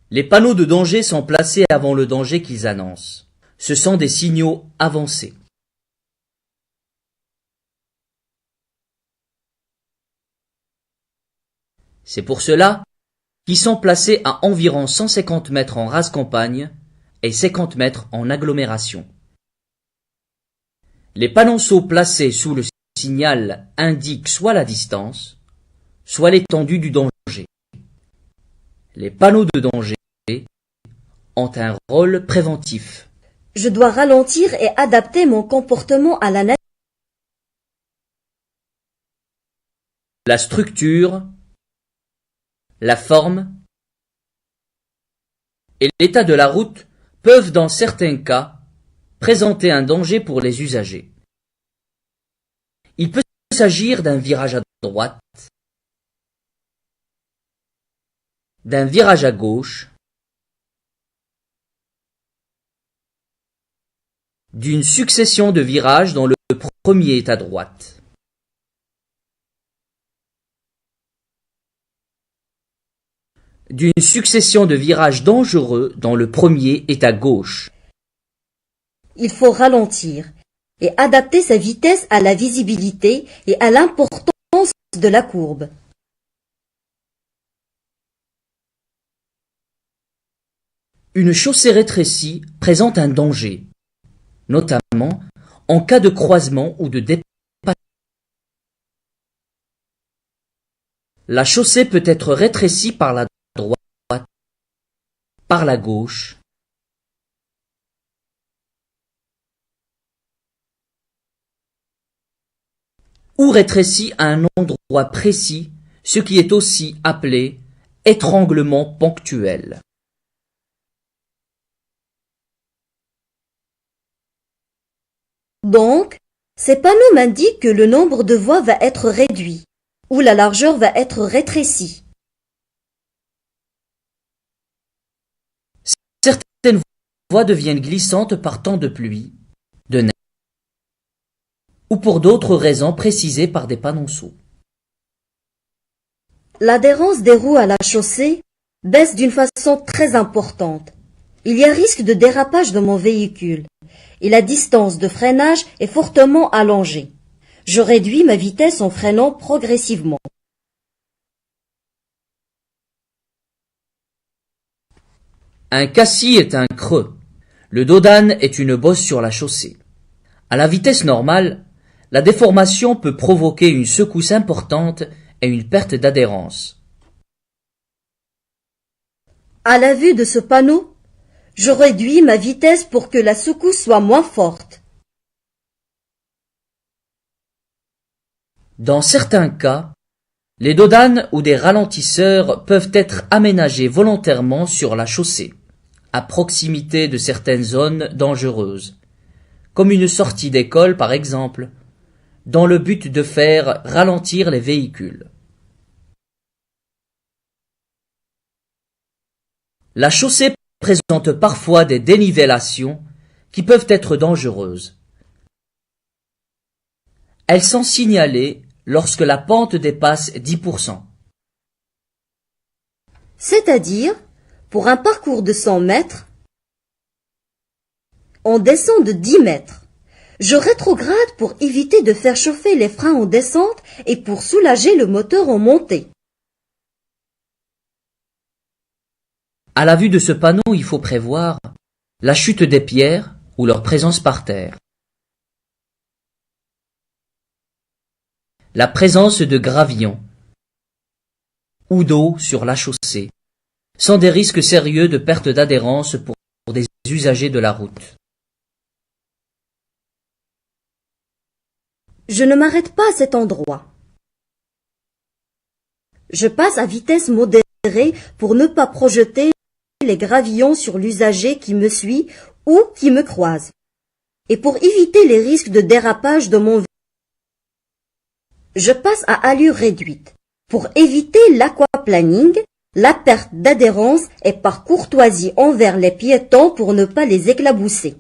Les panneaux de danger sont placés avant le danger qu'ils annoncent. Ce sont des signaux avancés. C'est pour cela qu'ils sont placés à environ 150 mètres en rase campagne et 50 mètres en agglomération. Les panonceaux placés sous le signal indiquent soit la distance, soit l'étendue du danger. Les panneaux de danger ont un rôle préventif. Je dois ralentir et adapter mon comportement à la nature. La structure, la forme et l'état de la route peuvent dans certains cas présenter un danger pour les usagers. Il peut s'agir d'un virage à droite, d'un virage à gauche, d'une succession de virages dont le premier est à droite. D'une succession de virages dangereux dont le premier est à gauche. Il faut ralentir et adapter sa vitesse à la visibilité et à l'importance de la courbe. Une chaussée rétrécie présente un danger, notamment en cas de croisement ou de dépassement. La chaussée peut être rétrécie par la droite, par la gauche, ou rétrécie à un endroit précis, ce qui est aussi appelé étranglement ponctuel. Donc, ces panneaux m'indiquent que le nombre de voies va être réduit, ou la largeur va être rétrécie. Certaines voies deviennent glissantes par temps de pluie, de neige, ou pour d'autres raisons précisées par des panonceaux. L'adhérence des roues à la chaussée baisse d'une façon très importante. Il y a risque de dérapage dans mon véhicule et la distance de freinage est fortement allongée. Je réduis ma vitesse en freinant progressivement. Un cassis est un creux. Le dos d'âne est une bosse sur la chaussée. À la vitesse normale, la déformation peut provoquer une secousse importante et une perte d'adhérence. À la vue de ce panneau, je réduis ma vitesse pour que la secousse soit moins forte. Dans certains cas, les dos d'âne ou des ralentisseurs peuvent être aménagés volontairement sur la chaussée, à proximité de certaines zones dangereuses, comme une sortie d'école par exemple, dans le but de faire ralentir les véhicules. La chaussée présente parfois des dénivellations qui peuvent être dangereuses. Elles sont signalées lorsque la pente dépasse 10%. C'est-à-dire, pour un parcours de 100 mètres, on descend de 10 mètres. Je rétrograde pour éviter de faire chauffer les freins en descente et pour soulager le moteur en montée. À la vue de ce panneau, il faut prévoir la chute des pierres ou leur présence par terre, la présence de gravillons ou d'eau sur la chaussée sont des risques sérieux de perte d'adhérence pour des usagers de la route. Je ne m'arrête pas à cet endroit. Je passe à vitesse modérée pour ne pas projeter les gravillons sur l'usager qui me suit ou qui me croise, et pour éviter les risques de dérapage de mon véhicule. Je passe à allure réduite pour éviter l'aquaplaning, la perte d'adhérence et par courtoisie envers les piétons pour ne pas les éclabousser.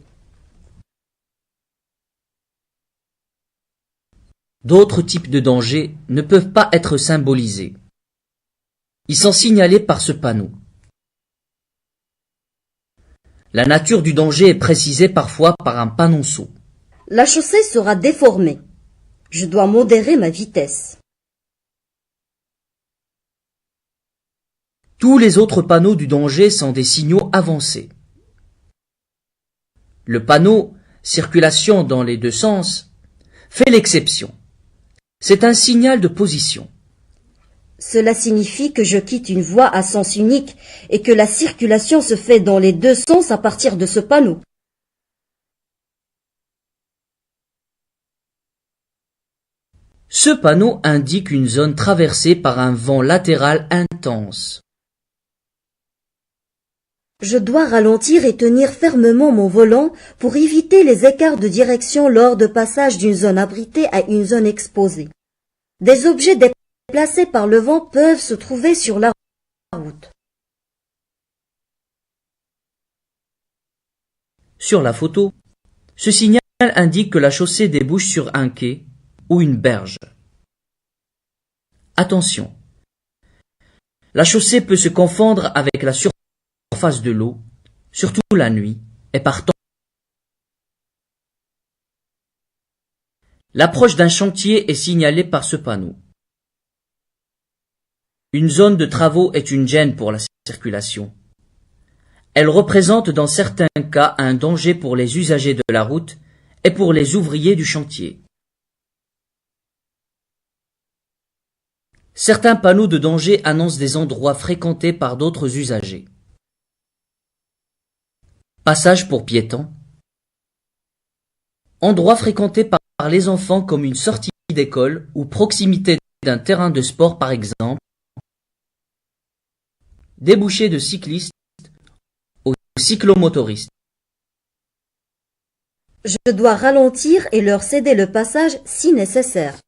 D'autres types de dangers ne peuvent pas être symbolisés. Ils sont signalés par ce panneau. La nature du danger est précisée parfois par un panonceau. La chaussée sera déformée. Je dois modérer ma vitesse. Tous les autres panneaux du danger sont des signaux avancés. Le panneau « Circulation dans les deux sens » fait l'exception. C'est un signal de position. Cela signifie que je quitte une voie à sens unique et que la circulation se fait dans les deux sens à partir de ce panneau. Ce panneau indique une zone traversée par un vent latéral intense. Je dois ralentir et tenir fermement mon volant pour éviter les écarts de direction lors de passage d'une zone abritée à une zone exposée. Des objets déplacés par le vent peuvent se trouver sur la route. Sur la photo, ce signal indique que la chaussée débouche sur un quai ou une berge. Attention, la chaussée peut se confondre avec la surface de l'eau, surtout la nuit, et partant. L'approche d'un chantier est signalée par ce panneau. Une zone de travaux est une gêne pour la circulation. Elle représente dans certains cas un danger pour les usagers de la route et pour les ouvriers du chantier. Certains panneaux de danger annoncent des endroits fréquentés par d'autres usagers. Passage pour piétons. Endroits fréquentés par les enfants comme une sortie d'école ou proximité d'un terrain de sport par exemple. Débouchés de cyclistes aux cyclomotoristes. Je dois ralentir et leur céder le passage si nécessaire.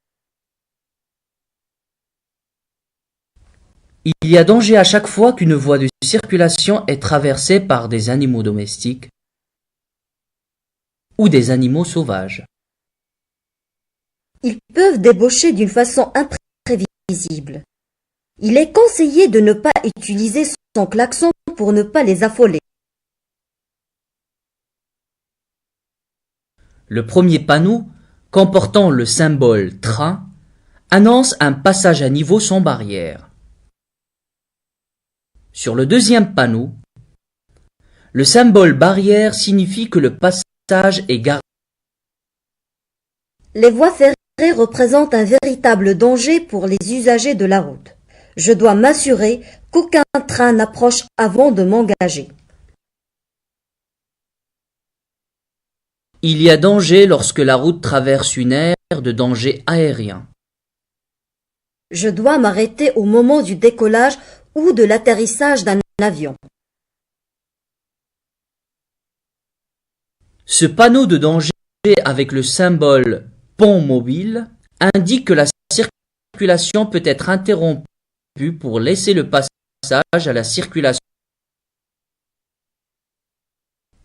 Il y a danger à chaque fois qu'une voie de circulation est traversée par des animaux domestiques ou des animaux sauvages. Ils peuvent débaucher d'une façon imprévisible. Il est conseillé de ne pas utiliser son klaxon pour ne pas les affoler. Le premier panneau, comportant le symbole train, annonce un passage à niveau sans barrière. Sur le deuxième panneau, le symbole barrière signifie que le passage est garé. Les voies ferrées représentent un véritable danger pour les usagers de la route. Je dois m'assurer qu'aucun train n'approche avant de m'engager. Il y a danger lorsque la route traverse une aire de danger aérien. Je dois m'arrêter au moment du décollage ou de l'atterrissage d'un avion. Ce panneau de danger avec le symbole pont mobile indique que la circulation peut être interrompue pour laisser le passage à la circulation.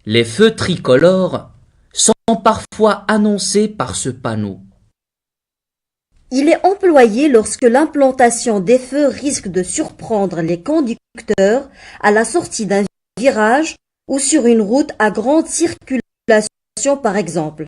Les feux tricolores sont parfois annoncés par ce panneau. Il est employé lorsque l'implantation des feux risque de surprendre les conducteurs à la sortie d'un virage ou sur une route à grande circulation par exemple.